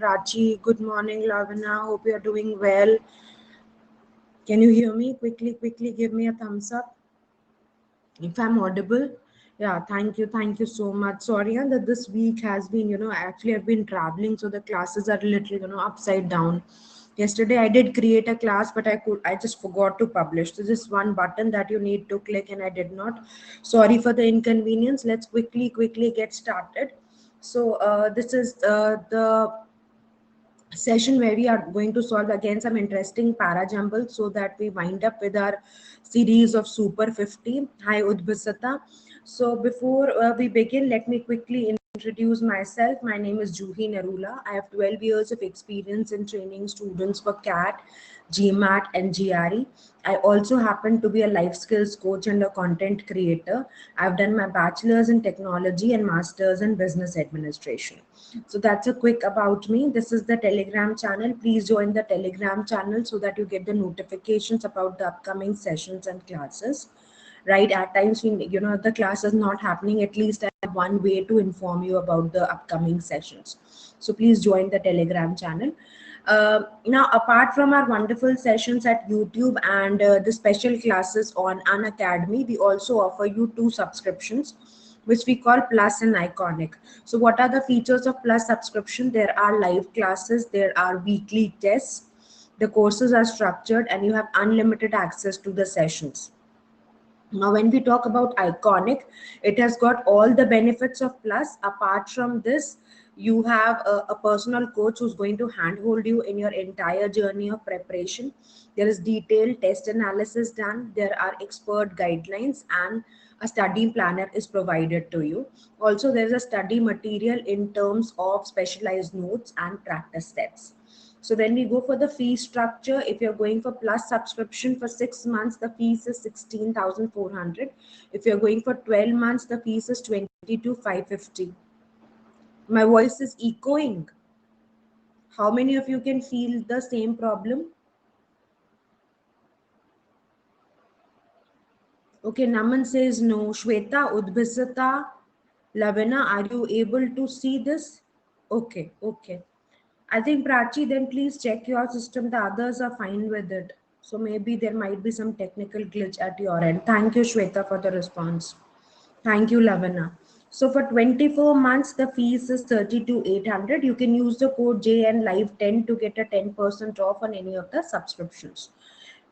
Prachi. Good morning, Lavana. Hope you're doing well. Can you hear me? Quickly give me a thumbs up if I'm audible. Yeah, thank you. Thank you so much. Sorry that this week has been, actually I've been traveling, so the classes are a little, upside down. Yesterday I did create a class, but I just forgot to publish. So this one button that you need to click and I did not. Sorry for the inconvenience. Let's quickly get started. So this is the session where we are going to solve again some interesting parajumbles so that we wind up with our series of Super 50. Hi Udbhisata. So before we begin, let me quickly introduce myself. My name is Juhi Narula. I have 12 years of experience in training students for CAT, GMAT and GRE. I also happen to be a life skills coach and a content creator. I've done my bachelor's in technology and master's in business administration. So that's a quick about me. This is the Telegram channel. Please join the Telegram channel so that you get the notifications about the upcoming sessions and classes. Right, at times the class is not happening, at least I have one way to inform you about the upcoming sessions. So please join the Telegram channel. Now, apart from our wonderful sessions at YouTube and the special classes on Unacademy, we also offer you two subscriptions which we call Plus and Iconic. So what are the features of Plus subscription? There are live classes, there are weekly tests, the courses are structured, and you have unlimited access to the sessions. Now, when we talk about Iconic, it has got all the benefits of Plus. Apart from this, you have a personal coach who's going to handhold you in your entire journey of preparation. There is detailed test analysis done. There are expert guidelines and a study planner is provided to you. Also, there is a study material in terms of specialized notes and practice sets. So when we go for the fee structure, if you're going for Plus subscription for 6 months, the fees is 16,400. If you're going for 12 months, the fees is 22,550. My voice is echoing. How many of you can feel the same problem? Okay, Naman says no. Shweta, Udbhisata, Lavina, are you able to see this? Okay. I think Prachi, then please check your system. The others are fine with it. So maybe there might be some technical glitch at your end. Thank you, Shweta, for the response. Thank you, Lavina. So for 24 months, the fees is 32,800. You can use the code JNLive10 to get a 10% off on any of the subscriptions.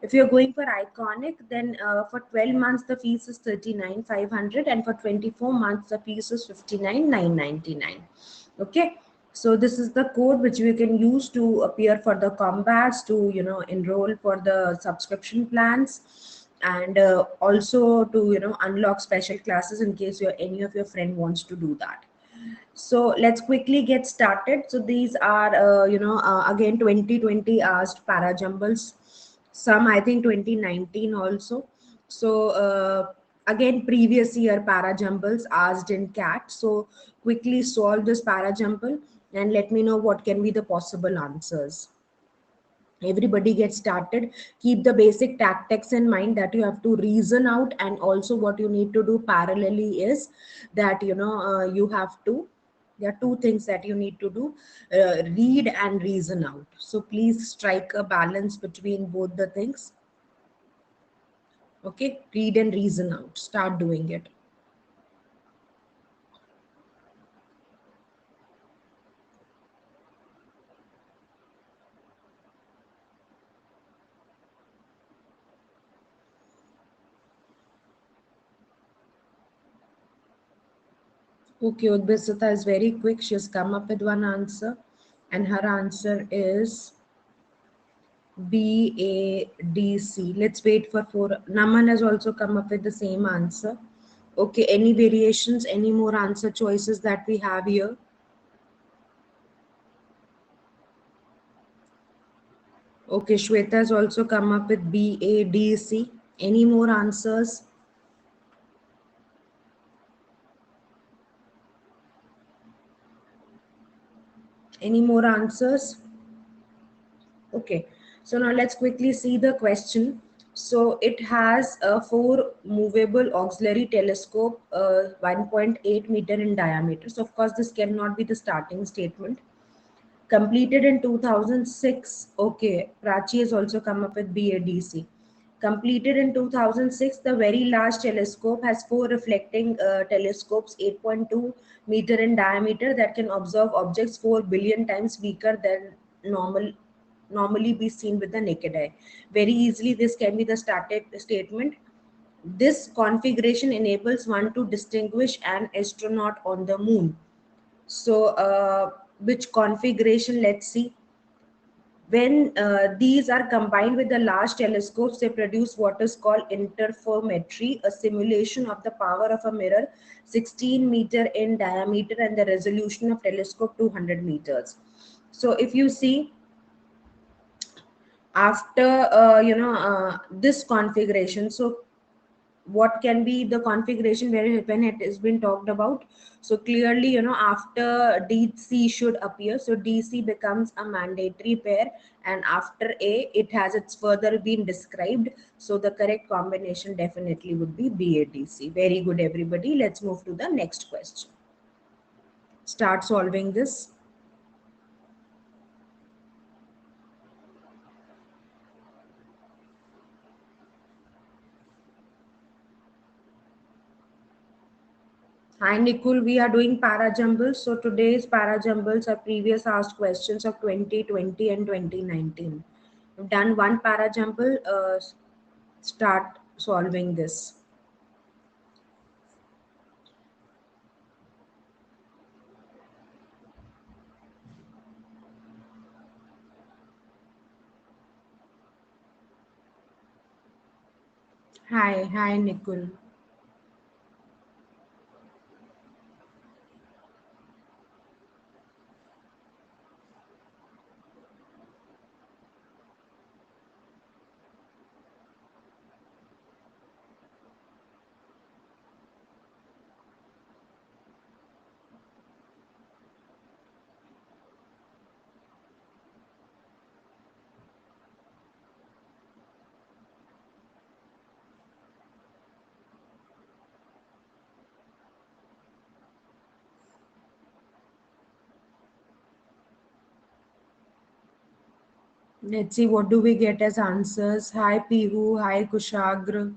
If you're going for Iconic, then for 12 months, the fees is 39,500, and for 24 months, the fees is 59,999. Okay. So this is the code which we can use to appear for the combats, to enroll for the subscription plans, and also to unlock special classes in case any of your friend wants to do that. So let's quickly get started. So these are again 2020 asked parajumbles, some I think 2019 also. So again previous year parajumbles asked in CAT. So quickly solve this parajumble and let me know what can be the possible answers. Everybody get started. Keep the basic tactics in mind that you have to reason out, and also what you need to do parallelly is that you have to, there are two things that you need to do, read and reason out. So please strike a balance between both the things. Okay, read and reason out, start doing it. Okay, Udbhisata is very quick. She has come up with one answer, and her answer is B, A, D, C. Let's wait for 4. Naman has also come up with the same answer. Okay, any variations, any more answer choices that we have here? Okay, Shweta has also come up with B, A, D, C. Any more answers? Any more answers? Okay, so now let's quickly see the question. So it has a 4 movable auxiliary telescope, 1.8 meter in diameter. So of course this cannot be the starting statement. Completed in 2006. Okay, Prachi has also come up with BADC. Completed in 2006, the Very Large Telescope has four reflecting telescopes, 8.2 meter in diameter, that can observe objects 4 billion times weaker than normally be seen with the naked eye. Very easily, this can be the statement. This configuration enables one to distinguish an astronaut on the moon. So, which configuration? Let's see. When these are combined with the large telescopes, they produce what is called interferometry, a simulation of the power of a mirror, 16 meter in diameter, and the resolution of telescope 200 meters. So if you see, after this configuration, so what can be the configuration where when it has been talked about? So clearly, after DC should appear, so DC becomes a mandatory pair, and after A it has its further been described. So the correct combination definitely would be BADC. Very good, everybody. Let's move to the next question. Start solving this. Hi Nikul, we are doing para jumbles. So today's para jumbles are previous asked questions of 2020 and 2019. We've done one para jumble. Start solving this. Hi Nikul. Let's see what do we get as answers. Hi Pihu, hi Kushagra.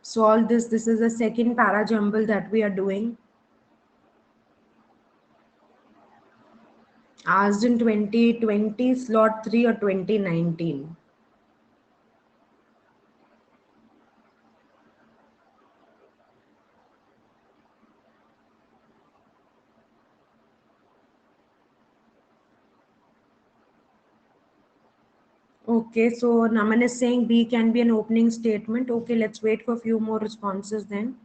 Solve this. This is the second para jumble that we are doing. Asked in 2020, slot 3 or 2019. Okay, so Naman is saying B can be an opening statement. Okay, let's wait for a few more responses then.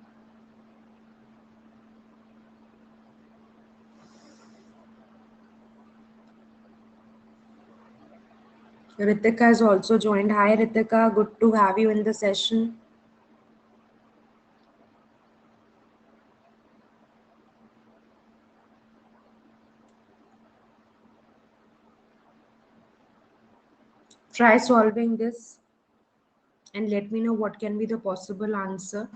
Ritika has also joined. Hi Ritika, good to have you in the session. Try solving this and let me know what can be the possible answer.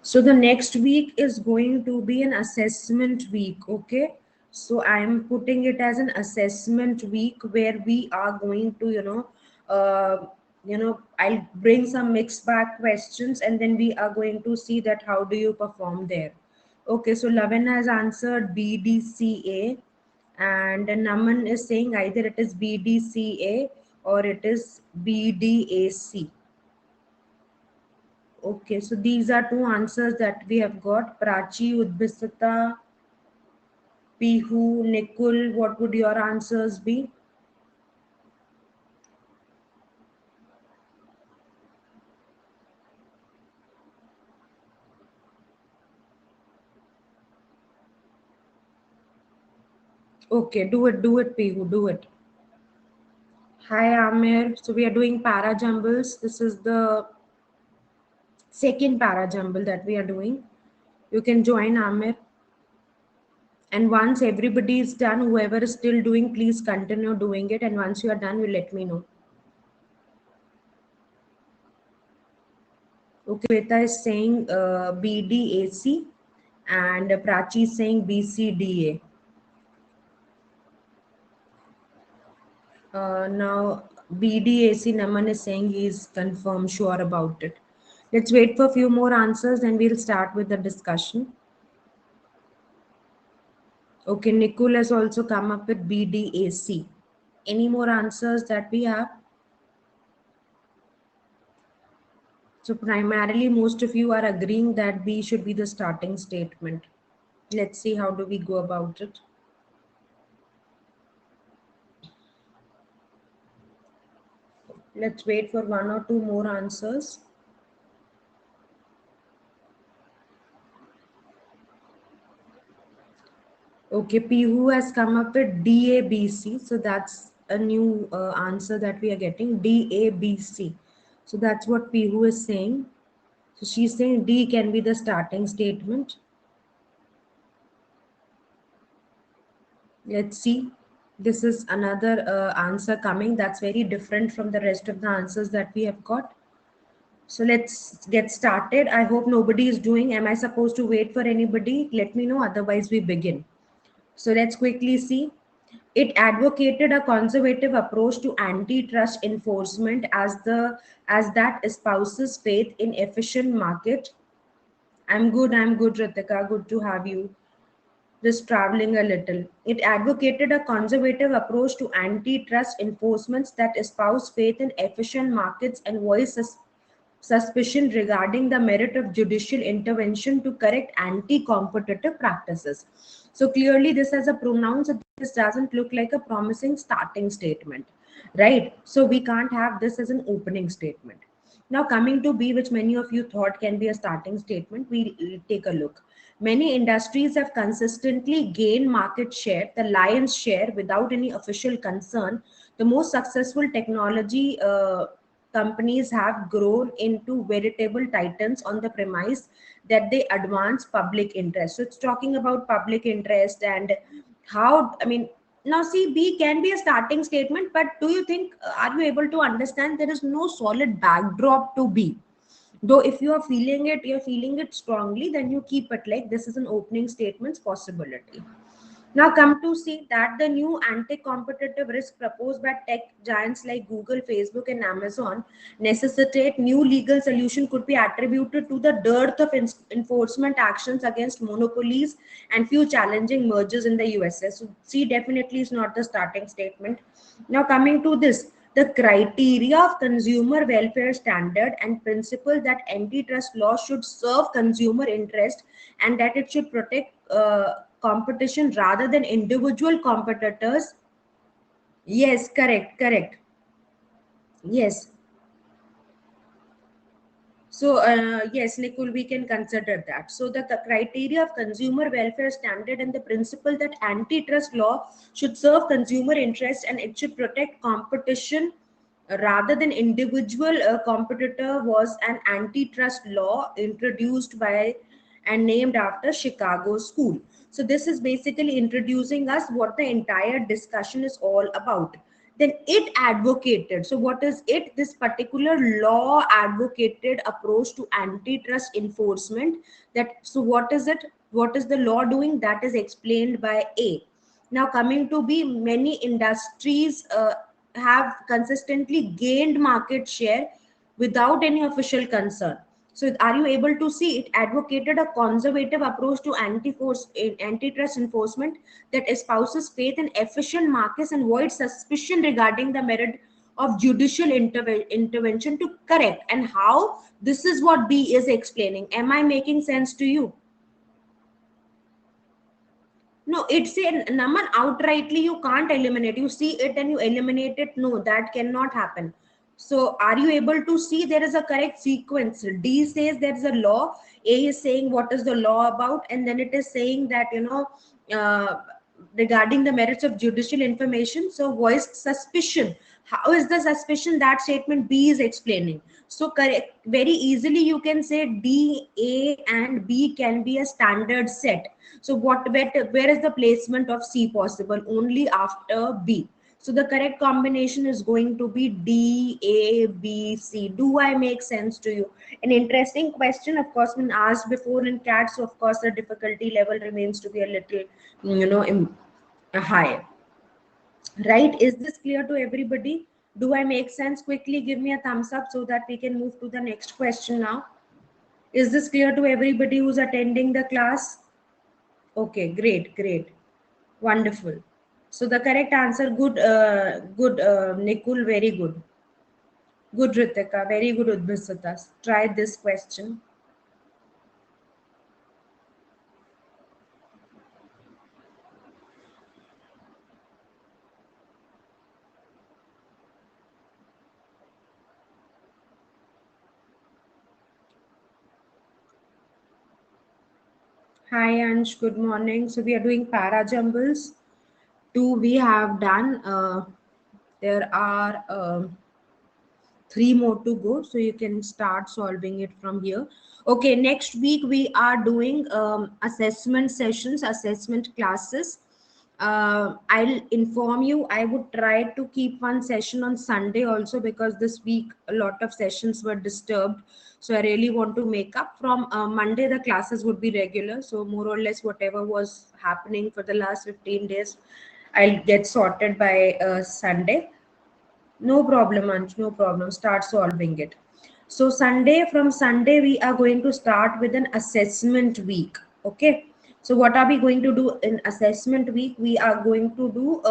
So the next week is going to be an assessment week. Okay, so I'm putting it as an assessment week where we are going to I'll bring some mixed bag questions, and then we are going to see that how do you perform there. Okay, so Lavan has answered BDCA, and Naman is saying either it is BDCA or it is BDAC. Okay, so these are two answers that we have got. Prachi, Udbisata, Pihu, Nikul, what would your answers be? Okay, do it, Pihu, do it. Hi, Amir. So we are doing para jumbles. This is the second para jumble that we are doing. You can join, Amir. And once everybody is done, whoever is still doing, please continue doing it. And once you are done, you let me know. Okay, Shweta is saying BDAC and Prachi is saying BCDA. Now BDAC Naman is saying he is confirmed, sure about it. Let's wait for a few more answers and we'll start with the discussion. Okay, Nikul has also come up with BDAC. Any more answers that we have? So primarily, most of you are agreeing that B should be the starting statement. Let's see how do we go about it. Let's wait for one or two more answers. Okay, Pihu has come up with DABC. So that's a new answer that we are getting, DABC. So that's what Pihu is saying. So she's saying D can be the starting statement. Let's see. This is another answer coming that's very different from the rest of the answers that we have got. So let's get started. I hope nobody is doing. Am I supposed to wait for anybody? Let me know. Otherwise, we begin. So let's quickly see. It advocated a conservative approach to antitrust enforcement as that espouses faith in efficient market. I'm good, Ritika. Good to have you. Just traveling a little. It advocated a conservative approach to antitrust enforcements that espouse faith in efficient markets and voice suspicion regarding the merit of judicial intervention to correct anti-competitive practices. So clearly this has a pronoun, so this doesn't look like a promising starting statement, right? So we can't have this as an opening statement. Now coming to B, which many of you thought can be a starting statement, we'll take a look. Many industries have consistently gained market share, the lion's share, without any official concern. The most successful technology companies have grown into veritable titans on the premise that they advance public interest. So it's talking about public interest and how, I mean, now see, B can be a starting statement, but do you think, are you able to understand there is no solid backdrop to B? Though if you are feeling it, you're feeling it strongly, then you keep it like this is an opening statement's possibility. Now come to see that the new anti-competitive risk proposed by tech giants like Google, Facebook and Amazon necessitate new legal solution could be attributed to the dearth of enforcement actions against monopolies and few challenging mergers in the USA. So C definitely is not the starting statement. Now coming to this, the criteria of consumer welfare standard and principle that antitrust law should serve consumer interest and that it should protect competition rather than individual competitors. Yes, correct. Yes. So yes, Nikul, we can consider that. So the criteria of consumer welfare standard and the principle that antitrust law should serve consumer interest and it should protect competition rather than individual competitor was an antitrust law introduced by and named after Chicago School. So this is basically introducing us what the entire discussion is all about. Then it advocated, so what is it? This particular law advocated approach to antitrust enforcement. That, so what is it? What is the law doing? That is explained by A. Now coming to B, many industries have consistently gained market share without any official concern. So are you able to see it advocated a conservative approach to antitrust enforcement that espouses faith in efficient markets and voids suspicion regarding the merit of judicial intervention to correct. And how? This is what B is explaining. Am I making sense to you? No, it's a number outrightly you can't eliminate. You see it and you eliminate it. No, that cannot happen. So are you able to see there is a correct sequence? D says there is a law. A is saying what is the law about, and then it is saying that regarding the merits of judicial information. So voiced suspicion. How is the suspicion? That statement B is explaining. So correct, very easily you can say D, A, and B can be a standard set. So where is the placement of C possible? Only after B. So the correct combination is going to be D, A, B, C. Do I make sense to you? An interesting question, of course, been asked before in CAT. So of course the difficulty level remains to be a little, high. Right? Is this clear to everybody? Do I make sense? Quickly give me a thumbs up so that we can move to the next question now. Is this clear to everybody who's attending the class? Okay, great, great, wonderful. So the correct answer, good, Nikul, very good. Good, Ritika, very good, Udbhisata. Try this question. Hi, Ansh, good morning. So we are doing para jumbles. Two we have done. There are 3 more to go, so you can start solving it from here. Okay, next week we are doing assessment sessions, assessment classes. I'll inform you, I would try to keep one session on Sunday also, because this week a lot of sessions were disturbed. So I really want to make up. From Monday the classes would be regular, so more or less whatever was happening for the last 15 days I'll get sorted by Sunday. No problem, Ansh, no problem. Start solving it. So from Sunday, we are going to start with an assessment week. Okay. So what are we going to do in assessment week? We are going to do,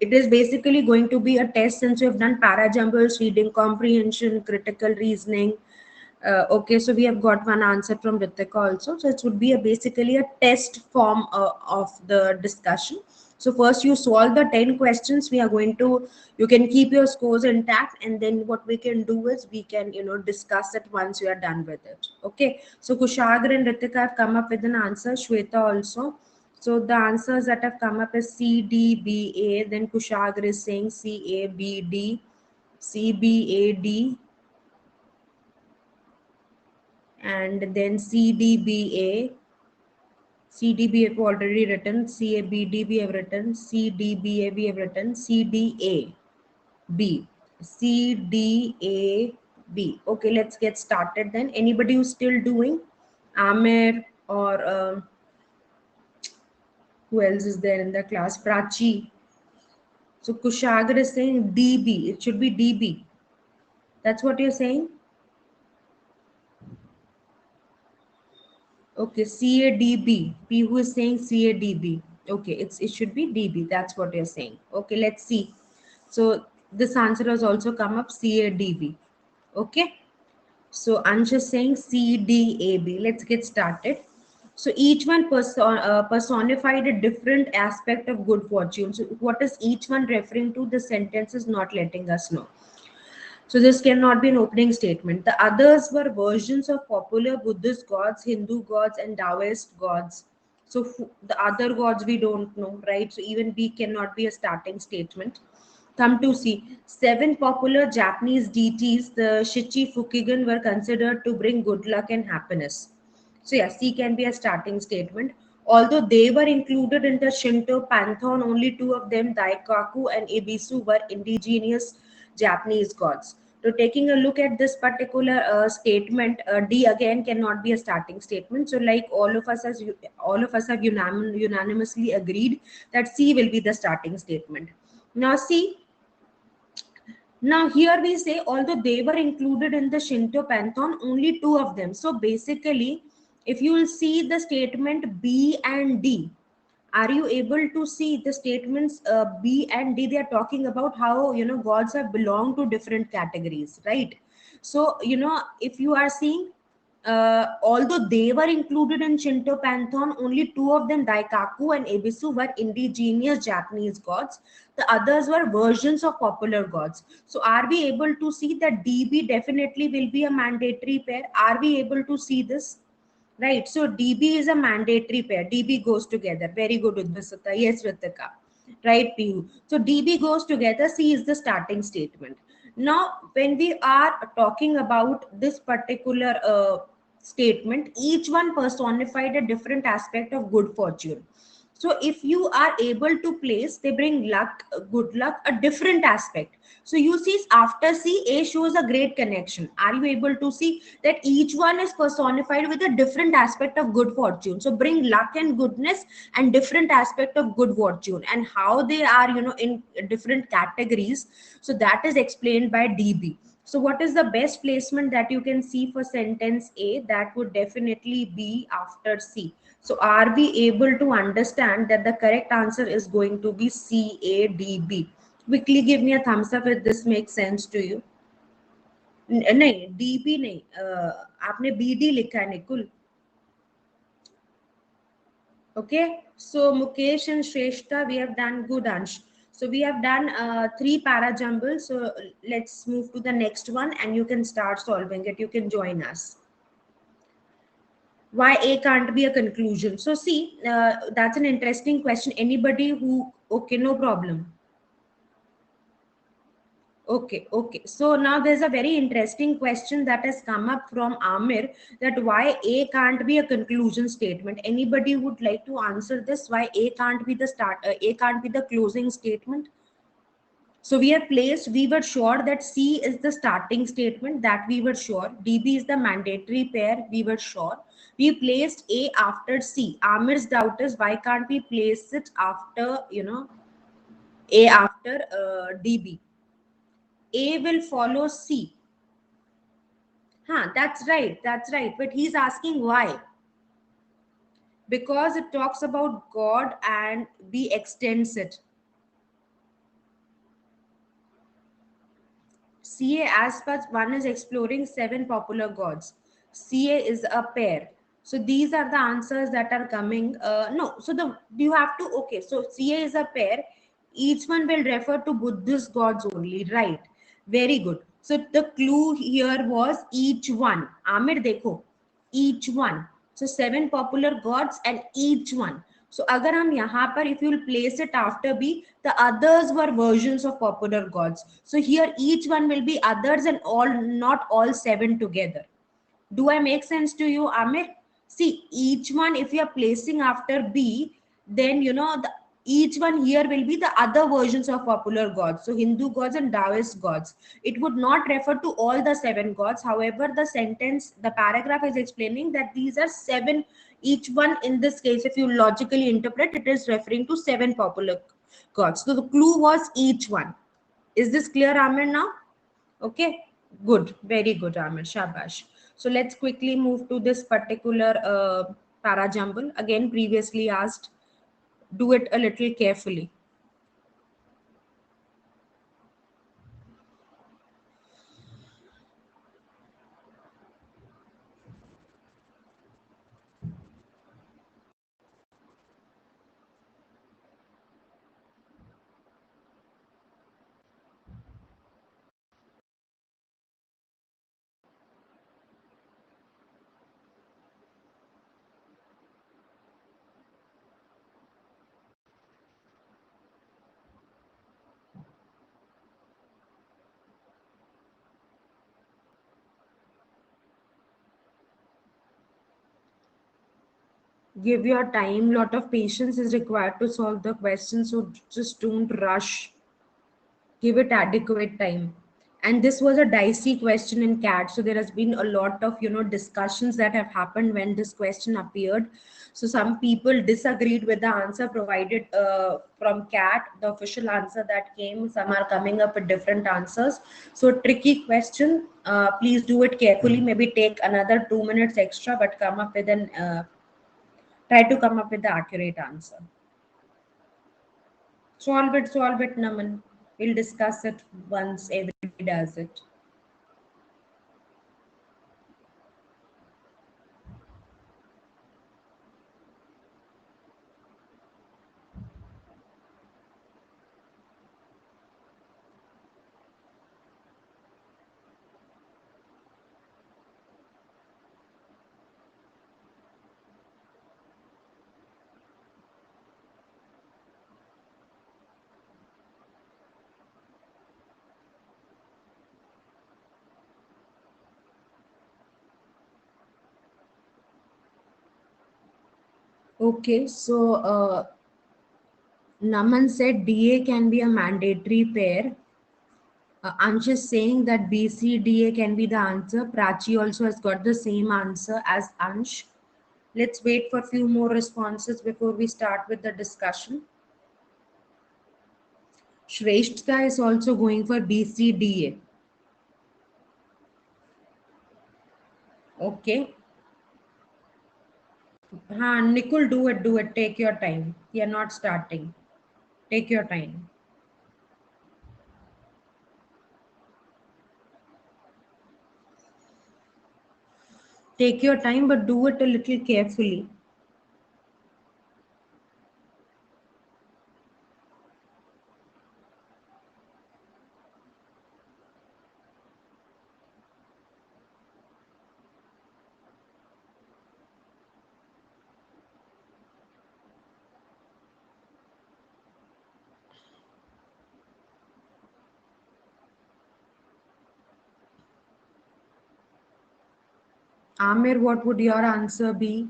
it is basically going to be a test, since we have done para jumbles, reading comprehension, critical reasoning. Okay, so we have got one answer from Ritika also. So it would be basically a test form of the discussion. So first you solve the 10 questions. We are going to, you can keep your scores intact, and then what we can do is we can, discuss it once you are done with it. Okay. So Kushagra and Ritika have come up with an answer. Shweta also. So the answers that have come up is C, D, B, A. Then Kushagra is saying C, A, B, D, C, B, A, D, and then CDBA. CDBA we have already written, CABD we have written, CDBA we have written, CDAB, CDAB. Okay, let's get started then. Anybody who's still doing? Amir or who else is there in the class? Prachi. So Kushagar is saying DB. It should be DB. That's what you're saying? Okay, CADB. P who is saying CADB. Okay, it should be DB. That's what you're saying. Okay, let's see. So this answer has also come up, CADB. Okay. So Ansh is saying CDAB. Let's get started. So each one personified a different aspect of good fortune. So what is each one referring to? The sentence is not letting us know. So this cannot be an opening statement. The others were versions of popular Buddhist gods, Hindu gods, and Taoist gods. So the other gods we don't know, right? So even B cannot be a starting statement. Come to see, 7 popular Japanese deities, the Shichi Fukigen, were considered to bring good luck and happiness. So yeah, C can be a starting statement. Although they were included in the Shinto pantheon, only 2 of them, Daikaku and Ebisu, were indigenous Japanese gods. So taking a look at this particular statement, D again cannot be a starting statement. So like all of us have unanimously agreed that C will be the starting statement. Now see, now here we say, although they were included in the Shinto pantheon, only 2 of them. So basically, if you will see the statement B and D, are you able to see the statements B and D? They are talking about how, gods have belonged to different categories, right? So, if you are seeing, although they were included in Shinto pantheon, only 2 of them, Daikaku and Ebisu, were indigenous Japanese gods. The others were versions of popular gods. So are we able to see that DB definitely will be a mandatory pair? Are we able to see this? Right. So DB is a mandatory pair. DB goes together. Very good, Udbhisata. Yes, Ritika. right, PU? So DB goes together, C is the starting statement. Now, when we are talking about this particular statement, each one personified a different aspect of good fortune. So if you are able to place, they bring luck, good luck, a different aspect. So you see, after C, A shows a great connection. Are you able to see that each one is personified with a different aspect of good fortune? So bring luck and goodness and different aspect of good fortune, and how they are, in different categories. So that is explained by DB. So what is the best placement that you can see for sentence A? That would definitely be after C. So are we able to understand that the correct answer is going to be CADB? Quickly give me a thumbs up if this makes sense to you. नहीं, DB नहीं, आपने BD लिखा है Nikul. Okay, so Mukesh and Shrestha, we have done good, Ansh. So we have done 3 para jumbles. So let's move to the next one, and you can start solving it. You can join us. Why A can't be a conclusion? So see, that's an interesting question. Anybody who, okay, no problem. Okay. So now there's a very interesting question that has come up from Amir, that why A can't be a conclusion statement. Anybody would like to answer this? Why A can't be the start? A can't be the closing statement. So we have placed. We were sure that C is the starting statement. That we were sure. DB is the mandatory pair. We were sure. We placed A after C. Amir's doubt is, why can't we place it after, A after DB? A will follow C. Huh, that's right. That's right. But he's asking why. Because it talks about God and B extends it. CA, as such, one is exploring 7 popular gods. CA is a pair. So these are the answers that are coming. No, so the you have to, okay. So CA is a pair. Each one will refer to Buddhist gods only, right? Very good. So the clue here was each one. Amir, dekho, each one. So 7 popular gods and each one. So अगर हम यहाँ पर, if you will place it after B, the others were versions of popular gods. So here each one will be others and all, not all 7 together. Do I make sense to you, Amir? See, each one, if you are placing after B, then each one here will be the other versions of popular gods. So Hindu gods and Taoist gods. It would not refer to all the 7 gods. However, the sentence, the paragraph is explaining that these are 7. Each one, in this case, if you logically interpret, it is referring to 7 popular gods. So the clue was each one. Is this clear, Amir, now? Okay, good, very good, Amir. Shabash. So let's quickly move to this particular para jumble. Again, previously asked, do it a little carefully. Give your time. Lot of patience is required to solve the question. So just don't rush. Give it adequate time. And this was a dicey question in CAT, so there has been a lot of discussions that have happened when this question appeared. So some people disagreed with the answer provided from CAT, the official answer that came. Some are coming up with different answers. So tricky question. Please do it carefully. Maybe take another 2 minutes extra, but come up with an try to come up with the accurate answer. Solve it, Naman. We'll discuss it once everybody does it. Okay, so Naman said DA can be a mandatory pair. I'm just saying that BCDA can be the answer. Prachi also has got the same answer as Ansh. Let's wait for a few more responses before we start with the discussion. Shrestha is also going for BCDA. Okay. Nikul, do it, do it. Take your time. You're not starting. Take your time. Take your time, but do it a little carefully. Amir, what would your answer be?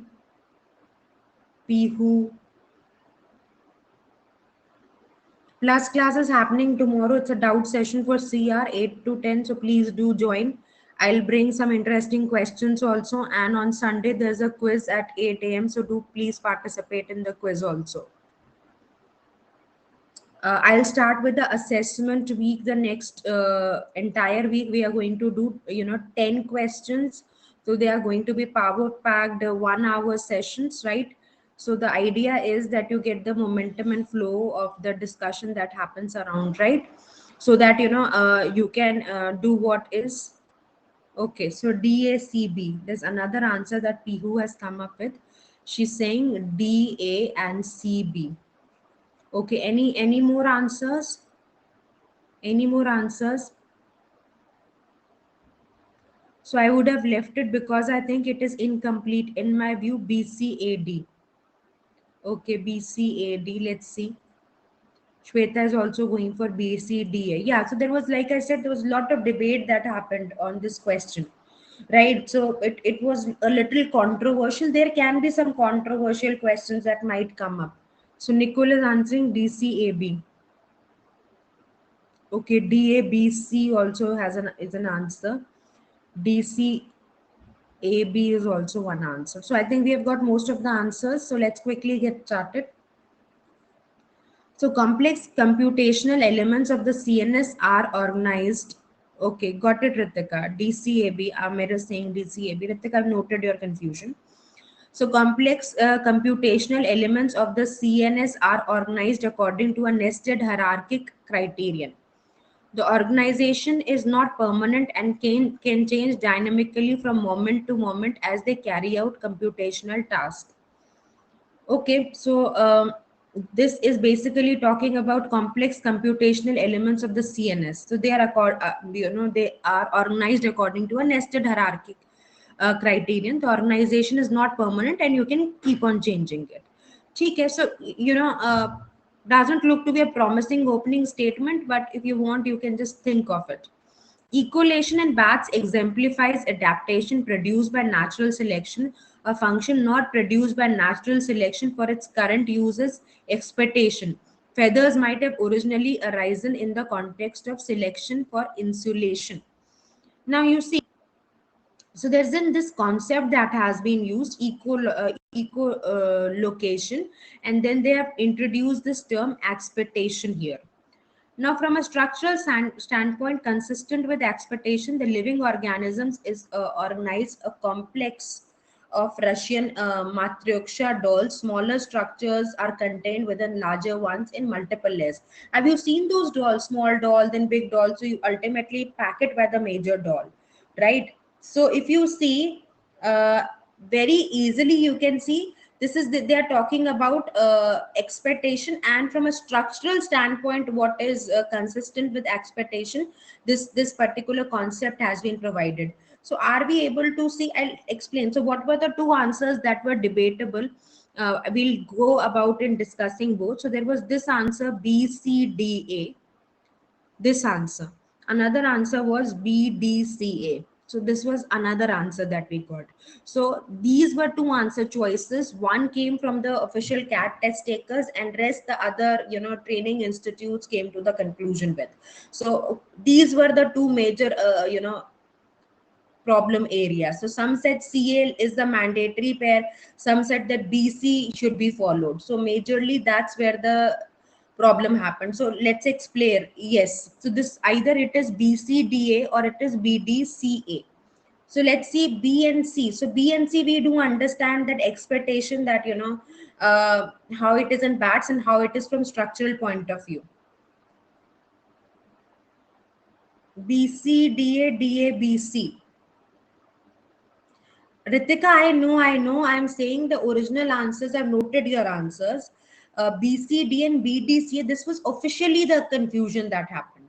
Pihu. Plus class is happening tomorrow. It's a doubt session for CR 8 to 10. So please do join. I'll bring some interesting questions also. And on Sunday, there's a quiz at 8 a.m. So do please participate in the quiz also. I'll start with the assessment week. The next entire week, we are going to do 10 questions. So they are going to be power packed 1 hour sessions, right? So the idea is that you get the momentum and flow of the discussion that happens around, right? So that you can do what is okay. So DACB. There's another answer that Pihu has come up with. She's saying DA and CB. Okay, any more answers? Any more answers? So I would have left it because I think it is incomplete in my view. BCAD. Okay, BCAD. Let's see. Shweta is also going for BCDA. Yeah, so there was, like I said, there was a lot of debate that happened on this question, right? So it was a little controversial. There can be some controversial questions that might come up. So Nicole is answering DCAB. Okay, DABC also has an answer. DCAB is also one answer. So I think we have got most of the answers. So let's quickly get started. So complex computational elements of the CNS are organized. Okay, got it, Ritika. DCAB. Amir is saying DCAB. Ritika, I've noted your confusion. So complex computational elements of the CNS are organized according to a nested hierarchic criterion. The organization is not permanent and can change dynamically from moment to moment as they carry out computational tasks. Okay, so this is basically talking about complex computational elements of the CNS. So they are they are organized according to a nested hierarchic criterion. The organization is not permanent and you can keep on changing it. Okay, so doesn't look to be a promising opening statement, but if you want, you can just think of it. Ecolation in bats exemplifies adaptation produced by natural selection, a function not produced by natural selection for its current uses expectation. Feathers might have originally arisen in the context of selection for insulation. Now you see, so there's in this concept that has been used, eco location, and then they have introduced this term expectation here. Now, from a structural standpoint, consistent with expectation, the living organisms is organized a complex of Russian Matryoshka dolls. Smaller structures are contained within larger ones in multiple layers. Have you seen those dolls? Small doll, then big doll. So you ultimately pack it by the major doll, right? So if you see, very easily you can see this is they are talking about expectation, and from a structural standpoint what is consistent with expectation, this particular concept has been provided. So are we able to see? I'll explain. So what were the two answers that were debatable? We'll go about in discussing both. So there was this answer BCDA, this answer. Another answer was BDCA. So this was another answer that we got. So these were two answer choices. One came from the official CAT test takers, and rest the other, training institutes came to the conclusion with. So these were the two major, problem areas. So some said CL is the mandatory pair, some said that BC should be followed. So majorly that's where the problem happened. So let's explain. Yes, so this either it is BCDA or it is BDCA. So let's see B and C. So B and C, we do understand that expectation that, how it is in bats and how it is from structural point of view. BCDA, Ritika, I know. I'm saying the original answers. I've noted your answers. BCD and BDCA, this was officially the confusion that happened.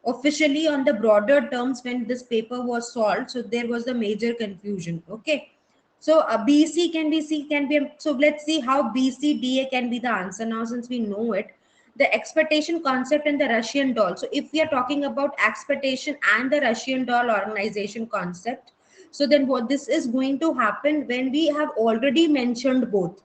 Officially, on the broader terms, when this paper was solved, so there was a major confusion. Okay. So BC can be C can be. So let's see how BCDA can be the answer now, since we know it. The expectation concept and the Russian doll. So if we are talking about expectation and the Russian doll organization concept, so then what this is going to happen when we have already mentioned both,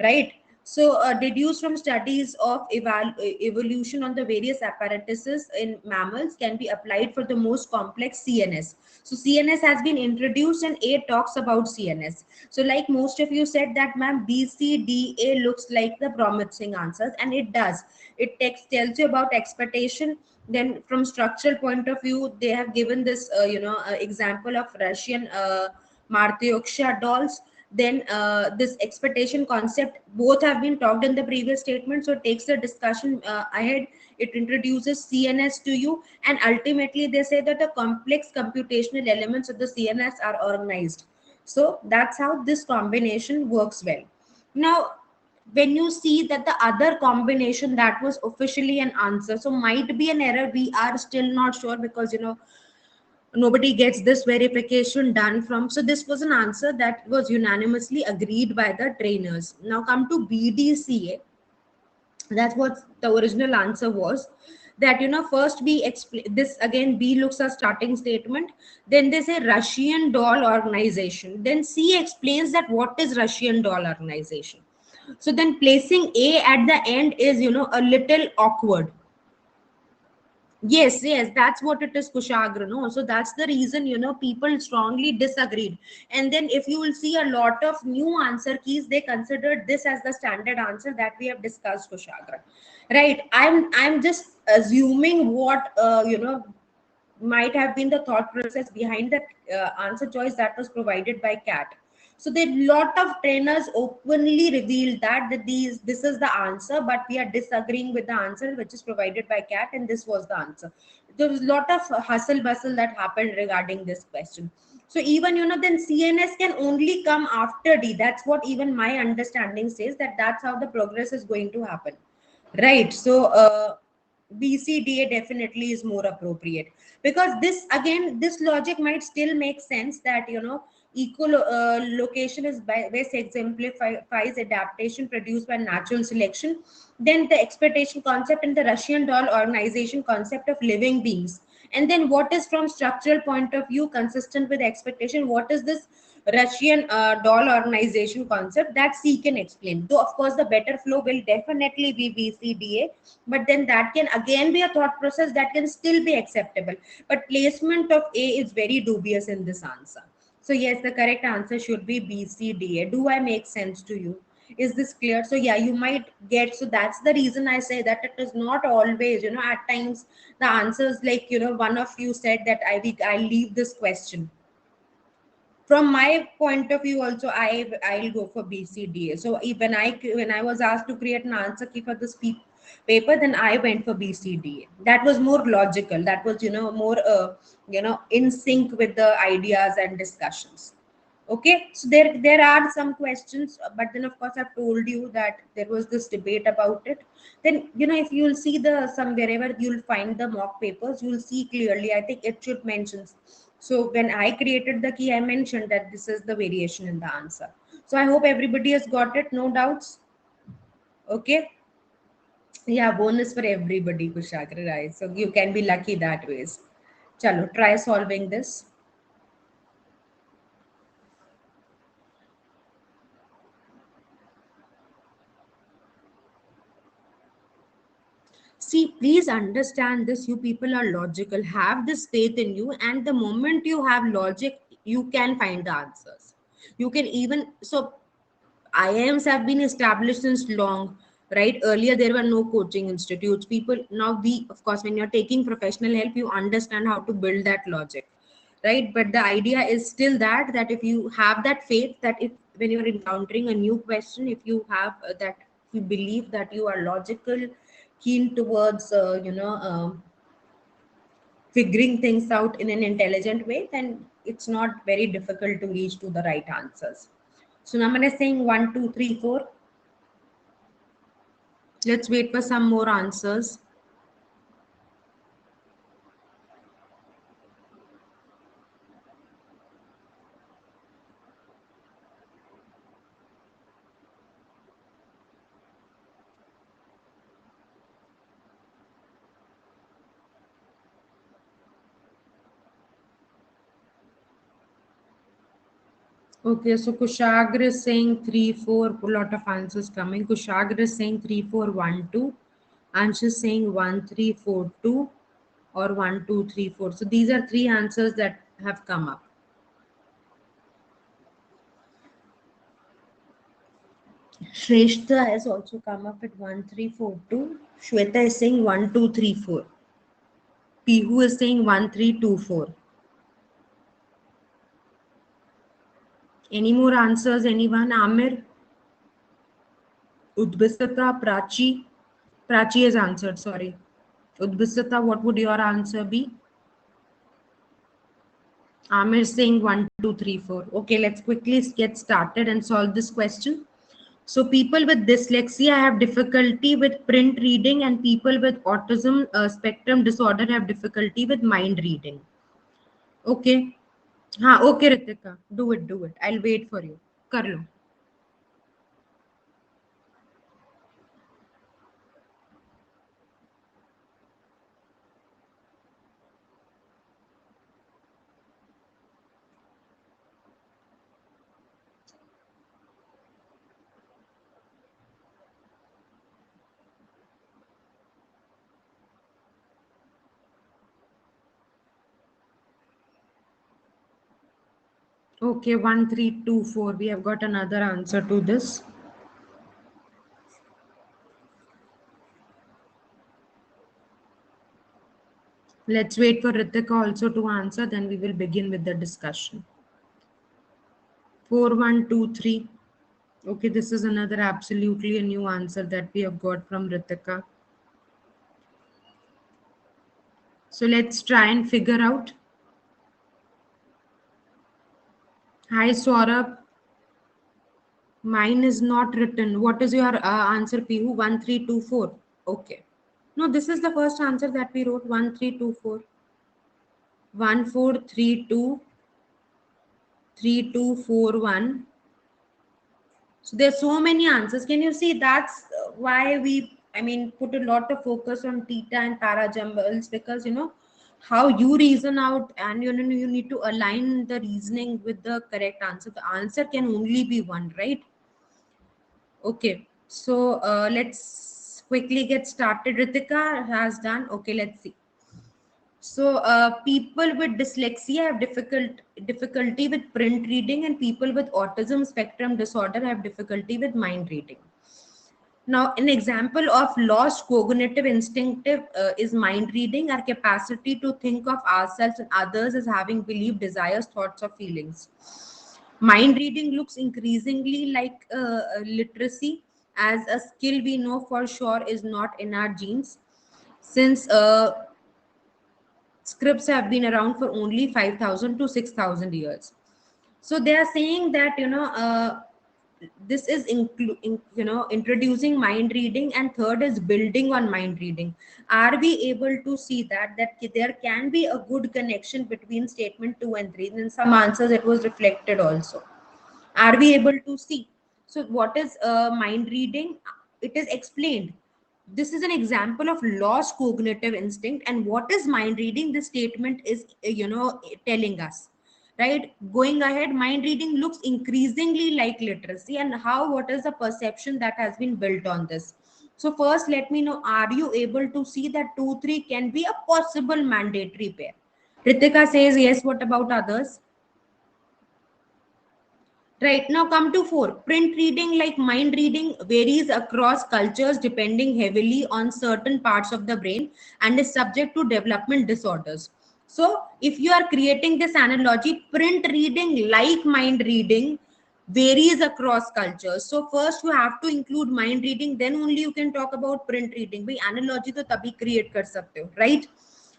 right? So deduced from studies of evolution on the various apparatuses in mammals can be applied for the most complex CNS. So CNS has been introduced and A talks about CNS. So like most of you said that, ma'am, BCDA looks like the promising answers, and it does. It tells you about expectation. Then from structural point of view, they have given this example of Russian Martyoksha dolls. Then this expectation concept, both have been talked in the previous statement, so it takes the discussion ahead. It introduces CNS to you, and ultimately they say that the complex computational elements of the CNS are organized. So that's how this combination works well. Now when you see that the other combination that was officially an answer, so might be an error, we are still not sure, because nobody gets this verification done from. So this was an answer that was unanimously agreed by the trainers. Now come to BDCA. That's what the original answer was. That, first we explain this again. B looks a starting statement, then they say Russian doll organization, then C explains that what is Russian doll organization. So then placing A at the end is, a little awkward. Yes, that's what it is, Kushagra. No, so that's the reason, people strongly disagreed. And then if you will see a lot of new answer keys, they considered this as the standard answer that we have discussed, Kushagra. Right. I'm just assuming what might have been the thought process behind the answer choice that was provided by CAT. So the lot of trainers openly revealed that this is the answer, but we are disagreeing with the answer which is provided by CAT, and this was the answer. There was a lot of hustle bustle that happened regarding this question. So even, then CNS can only come after D. That's what even my understanding says, that that's how the progress is going to happen, right? So BCDA definitely is more appropriate, because this again, this logic might still make sense, that equal location is best exemplifies adaptation produced by natural selection. Then the expectation concept and the Russian doll organization concept of living beings. And then what is from structural point of view consistent with expectation, what is this Russian doll organization concept, that C can explain. Though of course the better flow will definitely be BCDA, but then that can again be a thought process that can still be acceptable. But placement of A is very dubious in this answer. So yes, the correct answer should be BCDA. Do I make sense to you? Is this clear? So yeah, you might get. So that's the reason I say that it is not always, at times the answers, like, one of you said that I leave this question. From my point of view also, I'll go for BCDA. So when I was asked to create an answer key for this paper, then I went for BCDA. That was more logical. That was, more in sync with the ideas and discussions. Okay, so there are some questions, but then of course I've told you that there was this debate about it. Then, if you'll see the some wherever you'll find the mock papers, you'll see clearly, I think it should mention. So when I created the key, I mentioned that this is the variation in the answer. So I hope everybody has got it, no doubts. Okay, yeah, bonus for everybody, Kushagra, right? So you can be lucky that ways. Chalo, try solving this. See, please understand this. You people are logical. Have this faith in you, and the moment you have logic, you can find the answers. You can even so IIMs have been established since long, right? Earlier there were no coaching institutes. People now we of course when you're taking professional help, you understand how to build that logic, right? But the idea is still that if you have that faith, that if when you're encountering a new question, if you have that, you believe that you are logical, keen towards figuring things out in an intelligent way, then it's not very difficult to reach to the right answers. So now I'm saying 1, 2, 3, 4. Let's wait for some more answers. Okay, so Kushagra is saying 3, 4. A lot of answers coming. Kushagra is saying 3, 4, 1, 2. Ansh is saying 1, 3, 4, 2 or 1, 2, 3, 4. So these are three answers that have come up. Shrestha has also come up with 1, 3, 4, 2. Shweta is saying 1, 2, 3, 4. Pihu is saying 1, 3, 2, 4. Any more answers? Anyone? Amir? Udbisata? Prachi? Prachi has answered, sorry. Udbisata, what would your answer be? Amir saying 1, 2, 3, 4. Okay, let's quickly get started and solve this question. So people with dyslexia have difficulty with print reading, and people with autism spectrum disorder have difficulty with mind reading. Okay. हाँ, okay, Ritika. Do it, do it. I'll wait for you. कर लो. Okay, 1, 3, 2, 4. We have got another answer to this. Let's wait for Ritika also to answer, then we will begin with the discussion. 4, 1, 2, 3. Okay, this is another absolutely a new answer that we have got from Ritika. So let's try and figure out. Hi, Saurabh. Mine is not written. What is your answer, Pihu? 1, 3, 2, 4. Okay. No, this is the first answer that we wrote. 1, 3, 2, 4. 1, 4, 3, 2, 3, 2, 4, 1. So there's so many answers. Can you see? That's why we, put a lot of focus on theta and para jumbles, because how you reason out, and you need to align the reasoning with the correct answer. The answer can only be one, right? Okay. So let's quickly get started. Ritika has done. Okay, let's see. So people with dyslexia have difficulty with print reading, and people with autism spectrum disorder have difficulty with mind reading. Now, an example of lost cognitive instinctive is mind reading, our capacity to think of ourselves and others as having belief, desires, thoughts, or feelings. Mind reading looks increasingly like literacy, as a skill we know for sure is not in our genes, since scripts have been around for only 5,000 to 6,000 years. So they are saying that this is introducing mind reading, and third is building on mind reading. Are we able to see that there can be a good connection between statement 2 and 3? In some answers it was reflected also. Are we able to see? So what is mind reading? It is explained. This is an example of lost cognitive instinct. And what is mind reading? This statement is, telling us, right? Going ahead, mind reading looks increasingly like literacy. And how, what is the perception that has been built on this? So first, let me know, are you able to see that 2-3 can be a possible mandatory pair? Ritika says yes. What about others? Right, now come to 4. Print reading, like mind reading, varies across cultures depending heavily on certain parts of the brain and is subject to development disorders. So, if you are creating this analogy, print reading, like mind reading, varies across cultures. So, first you have to include mind reading, then only you can talk about print reading. By analogy, to tabhi create kar sakte ho, right?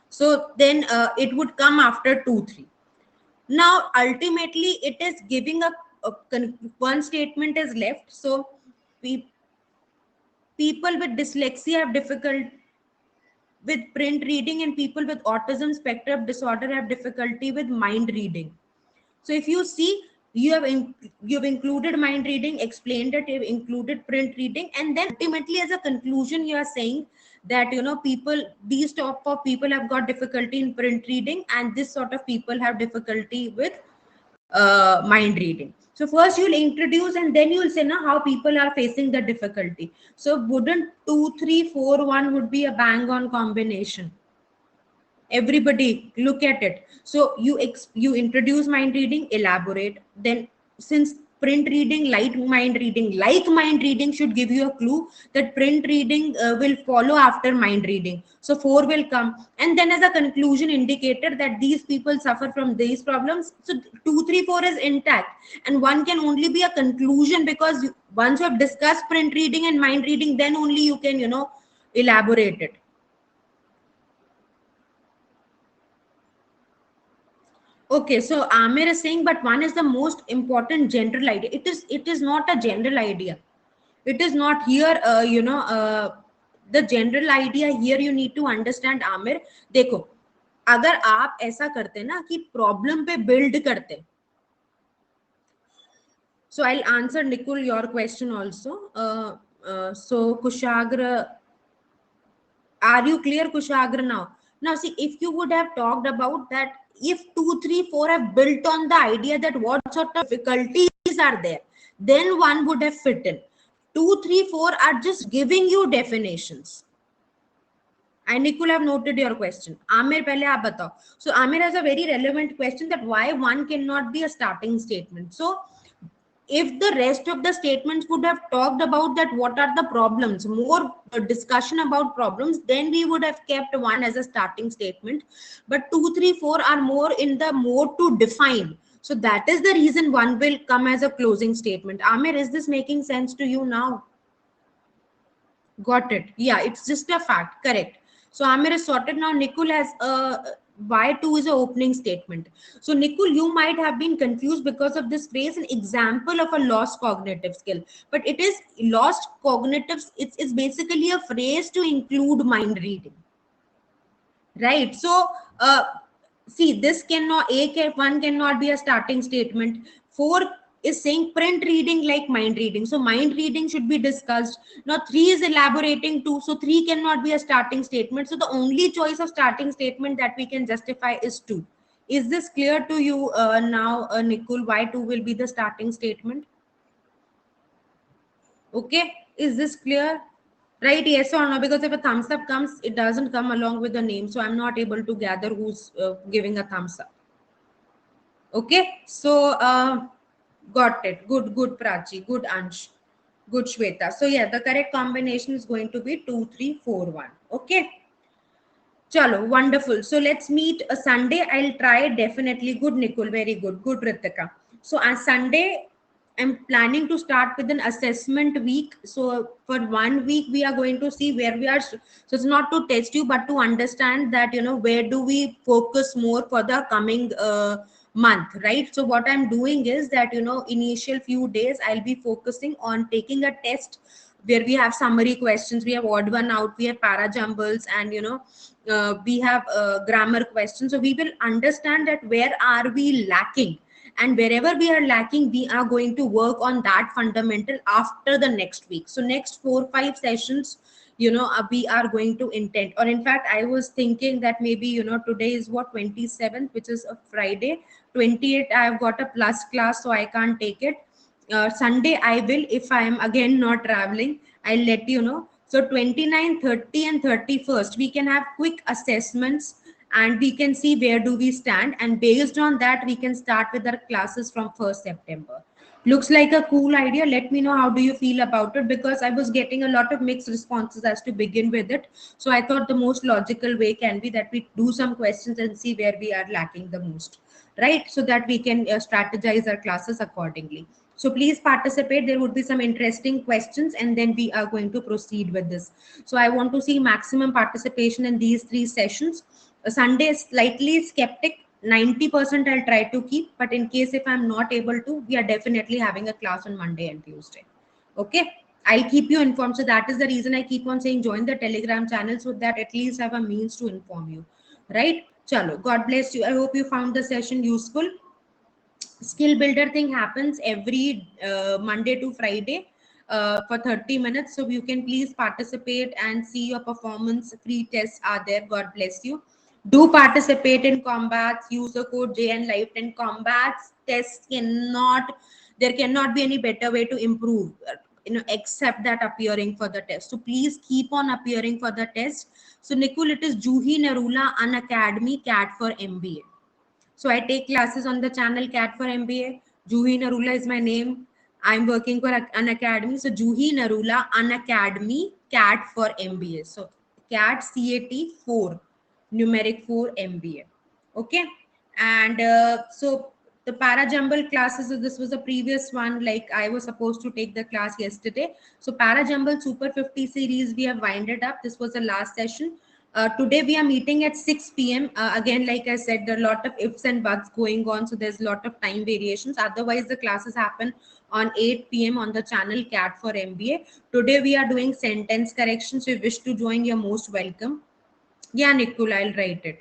So, then it would come after 2-3. Now ultimately it is giving one statement is left. So pe- people with dyslexia have difficult with print reading, and people with autism spectrum disorder have difficulty with mind reading. So if you see, you've included mind reading, explained it, you've included print reading, and then ultimately as a conclusion you are saying that people, these top of people have got difficulty in print reading, and this sort of people have difficulty with mind reading. So first you'll introduce, and then you'll say now how people are facing the difficulty. So wouldn't 2-3-4-1 would be a bang on combination? Everybody look at it. So you introduce mind reading, elaborate. Then since print reading, like mind reading should give you a clue that print reading will follow after mind reading, so 4 will come, and then as a conclusion indicator that these people suffer from these problems. So 2-3-4 is intact, and 1 can only be a conclusion, because once you have discussed print reading and mind reading, then only you can elaborate it. Okay, so Amir is saying, but 1 is the most important general idea. It is not a general idea. It is not here. The general idea here you need to understand, Amir. देखो, अगर आप ऐसा करते ना कि problem पे build करते, so I'll answer Nikul your question also. So Kushagra, are you clear, Kushagra, now? Now, see, if you would have talked about that, if 2-3-4 have built on the idea that what sort of difficulties are there, then 1 would have fit in. 2-3-4 are just giving you definitions. I, Nikul, have noted your question. Amir, pehle aap batao. So Amir has a very relevant question, that why 1 cannot be a starting statement. So if the rest of the statements would have talked about that what are the problems, more discussion about problems, then we would have kept 1 as a starting statement. But 2-3-4 are more in the mode to define, so that is the reason 1 will come as a closing statement. Amir, is this making sense to you now? Got it. Yeah, it's just a fact. Correct. So Amir is sorted now. Nikul has why 2 is a opening statement. So Nikul, you might have been confused because of this phrase, an example of a lost cognitive skill. But it is lost cognitive. It's basically a phrase to include mind reading. Right. So see, this cannot, 1 cannot be a starting statement. 4 is saying print reading like mind reading, so mind reading should be discussed. Now 3 is elaborating 2, so 3 cannot be a starting statement. So the only choice of starting statement that we can justify is 2. Is this clear to you now, Nikul, why 2 will be the starting statement? Okay, is this clear? Right, yes or no? Because if a thumbs up comes, it doesn't come along with the name, so I'm not able to gather who's giving a thumbs up. Okay, so got it. Good, Prachi. Good, Ansh. Good, Shweta. So yeah, the correct combination is going to be 2-3-4-1. Okay. Chalo, wonderful. So let's meet a Sunday. I'll try definitely. Good, Nicole. Very good. Good, Ritika. So on Sunday, I'm planning to start with an assessment week. So for 1 week, we are going to see where we are. So it's not to test you, but to understand that, where do we focus more for the coming month, right? So what I'm doing is that, initial few days, I'll be focusing on taking a test where we have summary questions, we have odd one out, we have para jumbles, and we have grammar questions. So we will understand that where are we lacking, and wherever we are lacking, we are going to work on that fundamental after the next week. So next 4-5 sessions, we are going to intend, or in fact I was thinking that maybe today is what, 27th, which is a Friday. 28th I have got a plus class, so I can't take it. Sunday I will, if I am again not traveling, I'll let you know. So 29, 30 and 31st we can have quick assessments, and we can see where do we stand, and based on that we can start with our classes from 1st September. Looks like a cool idea. Let me know how do you feel about it, because I was getting a lot of mixed responses as to begin with it. So I thought the most logical way can be that we do some questions and see where we are lacking the most, right? So that we can strategize our classes accordingly. So please participate. There would be some interesting questions, and then we are going to proceed with this. So I want to see maximum participation in these 3 sessions. Sunday is slightly skeptic. 90% I'll try to keep, but in case if I'm not able to, we are definitely having a class on Monday and Tuesday. Okay, I'll keep you informed. So that is the reason I keep on saying join the Telegram channel, so that at least have a means to inform you, right? Chalo, God bless you. I hope you found the session useful. Skill builder thing happens every Monday to Friday for 30 minutes, so you can please participate and see your performance. Free tests are there. God bless you. Do participate in combats. Use the code JN Live 10. Combats tests cannot, there cannot be any better way to improve, except that appearing for the test. So please keep on appearing for the test. So Nikul, it is Juhi Narula Unacademy CAT for MBA. So I take classes on the channel CAT for MBA. Juhi Narula is my name. I'm working for an academy. So Juhi Narula, an academy, CAT for MBA. So CAT CAT 4, numeric 4 MBA. Okay. And so the Parajumble classes, so this was a previous one, like I was supposed to take the class yesterday. So Parajumble Super 50 series, we have winded up. This was the last session. Today we are meeting at 6 p.m. Again, like I said, there are a lot of ifs and buts going on, so there's a lot of time variations. Otherwise, the classes happen on 8 p.m. on the channel CAT for MBA. Today we are doing sentence corrections. So if you wish to join, you're most welcome. Yeah, Nikul, I'll write it.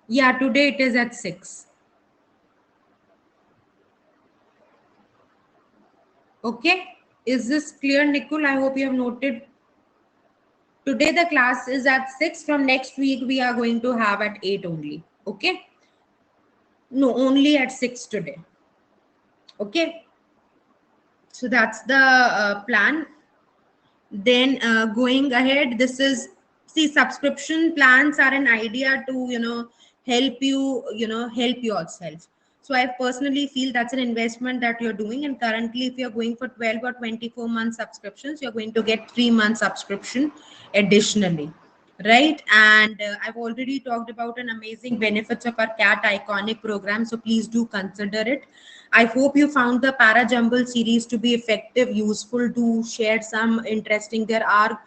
Yeah, today it is at 6. Okay. Is this clear, Nikul? I hope you have noted. Today the class is at 6. From next week, we are going to have at 8 only. Okay. No, only at 6 today. Okay. So that's the plan. Then going ahead, this is, see, subscription plans are an idea to help you help yourself. So I personally feel that's an investment that you're doing, and currently if you're going for 12 or 24 month subscriptions, you're going to get 3 month subscription additionally, right? And I've already talked about an amazing benefits of our CAT iconic program, so please do consider it. I hope you found the Parajumble series to be effective, useful, to share some interesting. There are,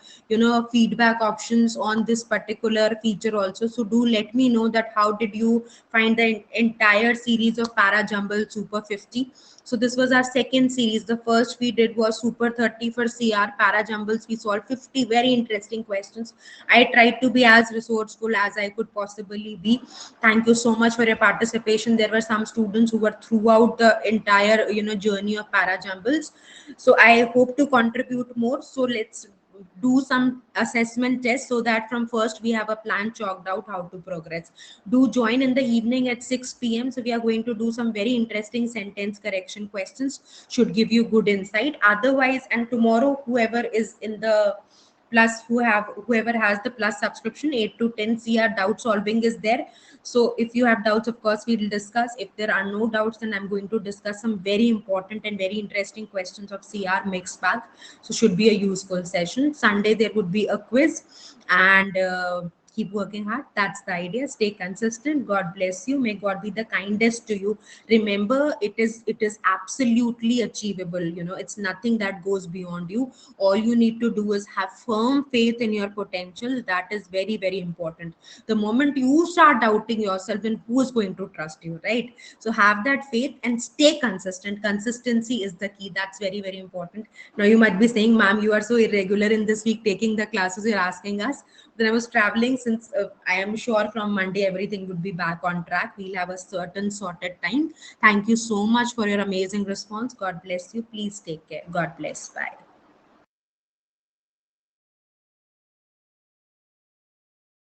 feedback options on this particular feature also. So do let me know that how did you find the entire series of Parajumble Super 50. So this was our second series. The first we did was Super 30 for CR Parajumbles. We solved 50 very interesting questions. I tried to be as resourceful as I could possibly be. Thank you so much for your participation. There were some students who were throughout the entire journey of Parajumbles. So I hope to contribute more. So let's do some assessment tests, so that from first we have a plan chalked out how to progress. Do join in the evening at 6 p.m. So we are going to do some very interesting sentence correction questions, should give you good insight. Otherwise, and tomorrow whoever is in the plus, whoever has the plus subscription, 8 to 10 CR doubt solving is there. So if you have doubts, of course we will discuss. If there are no doubts, then I'm going to discuss some very important and very interesting questions of CR mixed bag. So should be a useful session. Sunday there would be a quiz, and keep working hard. That's the idea. Stay consistent. God bless you. May God be the kindest to you. Remember, it is absolutely achievable. It's nothing that goes beyond you. All you need to do is have firm faith in your potential. That is very, very important. The moment you start doubting yourself, then who is going to trust you, right? So have that faith and stay consistent. Consistency is the key. That's very, very important. Now you might be saying, ma'am, you are so irregular in this week taking the classes you're asking us. Then I was traveling since I am sure from Monday everything would be back on track. We'll have a certain sorted time. Thank you so much for your amazing response. God bless you. Please take care. God bless. Bye.